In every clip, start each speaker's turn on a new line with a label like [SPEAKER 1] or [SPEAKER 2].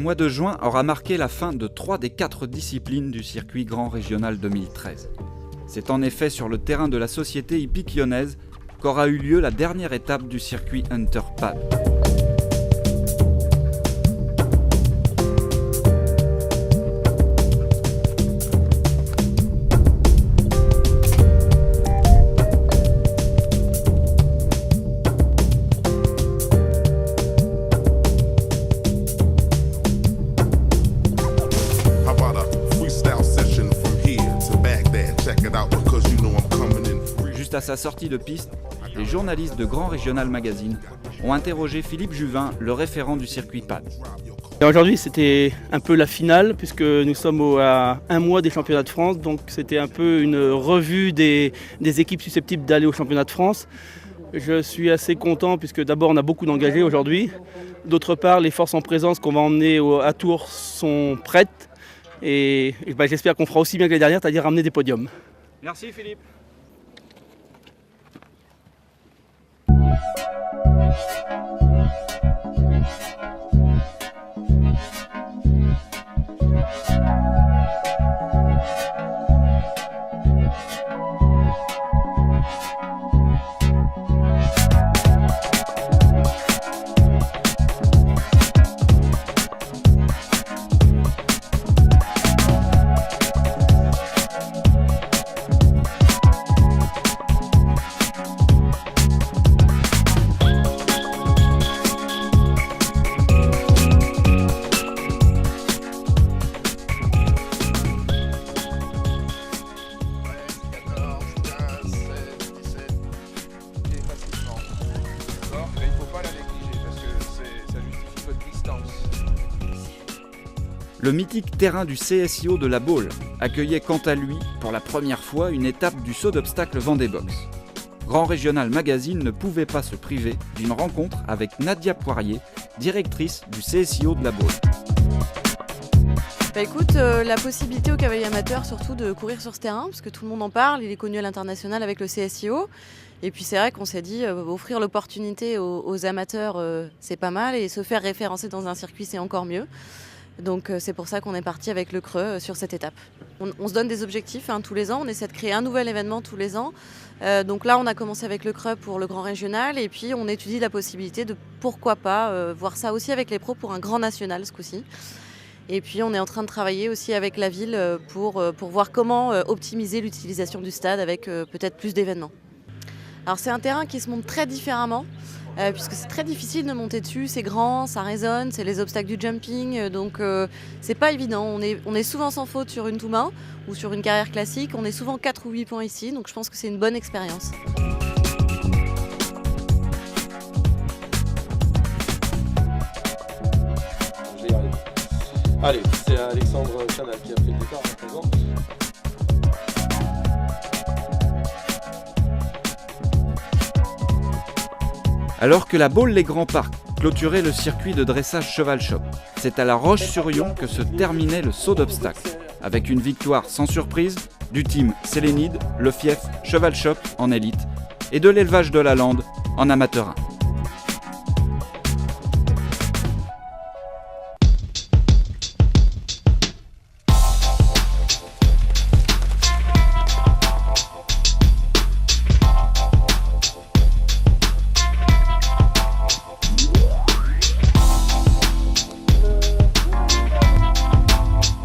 [SPEAKER 1] mois de juin aura marqué la fin de 3 des 4 disciplines du circuit Grand Régional 2013. C'est en effet sur le terrain de la société hippique lyonnaise qu'aura eu lieu la dernière étape du circuit Hunter Pad. Juste à sa sortie de piste, les journalistes de Grand Régional Magazine ont interrogé Philippe Juvin, le référent du circuit PAD.
[SPEAKER 2] Aujourd'hui, c'était un peu la finale puisque nous sommes à un mois des championnats de France, donc c'était un peu une revue des équipes susceptibles d'aller au championnat de France. Je suis assez content puisque d'abord on a beaucoup d'engagés aujourd'hui, d'autre part les forces en présence qu'on va emmener à Tours sont prêtes et j'espère qu'on fera aussi bien que les dernières, c'est-à-dire ramener des podiums.
[SPEAKER 1] Merci Philippe. Le mythique terrain du CSIO de La Baule accueillait quant à lui, pour la première fois, une étape du saut d'obstacle Vendée Box. Grand Régional Magazine ne pouvait pas se priver d'une rencontre avec Nadia Poirier, directrice du CSIO de La Baule.
[SPEAKER 3] Écoute, la possibilité aux cavaliers amateurs surtout de courir sur ce terrain, parce que tout le monde en parle, il est connu à l'international avec le CSIO. Et puis c'est vrai qu'on s'est dit, offrir l'opportunité aux amateurs, c'est pas mal, et se faire référencer dans un circuit, c'est encore mieux. Donc c'est pour ça qu'on est parti avec le Creux sur cette étape. On se donne des objectifs tous les ans, on essaie de créer un nouvel événement tous les ans. Donc là on a commencé avec le Creux pour le Grand Régional et puis on étudie la possibilité de pourquoi pas voir ça aussi avec les pros pour un grand national ce coup-ci. Et puis on est en train de travailler aussi avec la ville pour voir comment optimiser l'utilisation du stade avec peut-être plus d'événements. Alors c'est un terrain qui se monte très différemment. Puisque c'est très difficile de monter dessus, c'est grand, ça résonne, c'est les obstacles du jumping, donc c'est pas évident. On est souvent sans faute sur une tout main ou sur une carrière classique, on est souvent 4 ou 8 points ici, donc je pense que c'est une bonne expérience.
[SPEAKER 4] Je vais y arriver. Allez, c'est Alexandre Canal qui a pris le départ à présent.
[SPEAKER 1] Alors que la Baule les Grands Parcs clôturait le circuit de dressage Cheval Shop, c'est à La Roche-sur-Yon que se terminait le saut d'obstacle, avec une victoire sans surprise du team Sélénide, le fief Cheval Shop en élite et de l'élevage de la Lande en amateur 1.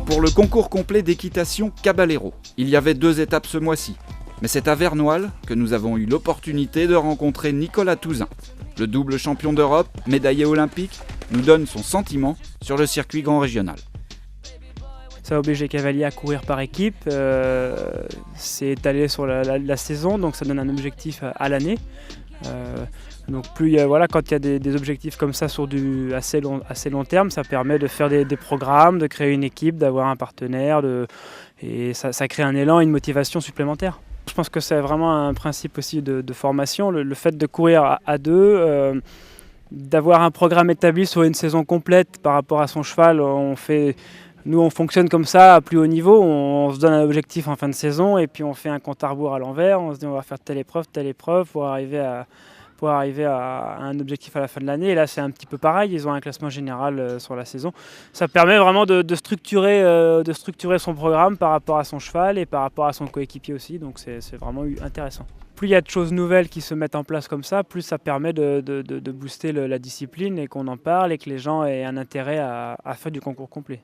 [SPEAKER 1] Pour le concours complet d'équitation Caballero, il y avait 2 étapes ce mois-ci. Mais c'est à Vernoual que nous avons eu l'opportunité de rencontrer Nicolas Touzin. Le double champion d'Europe, médaillé olympique, nous donne son sentiment sur le circuit Grand Régional.
[SPEAKER 5] Ça oblige les cavaliers à courir par équipe, c'est étalé sur la saison, donc ça donne un objectif à l'année. Donc quand il y a des objectifs comme ça sur du assez long terme, ça permet de faire des programmes, de créer une équipe, d'avoir un partenaire, et ça crée un élan et une motivation supplémentaire. Je pense que c'est vraiment un principe aussi de formation, le fait de courir à deux, d'avoir un programme établi sur une saison complète par rapport à son cheval. Nous on fonctionne comme ça à plus haut niveau, on se donne un objectif en fin de saison et puis on fait un compte à rebours à l'envers, on se dit on va faire telle épreuve pour arriver pour arriver à un objectif à la fin de l'année. Et là, c'est un petit peu pareil, ils ont un classement général sur la saison. Ça permet vraiment de structurer son programme par rapport à son cheval et par rapport à son coéquipier aussi, donc c'est vraiment intéressant. Plus il y a de choses nouvelles qui se mettent en place comme ça, plus ça permet de booster la discipline et qu'on en parle et que les gens aient un intérêt à faire du concours complet.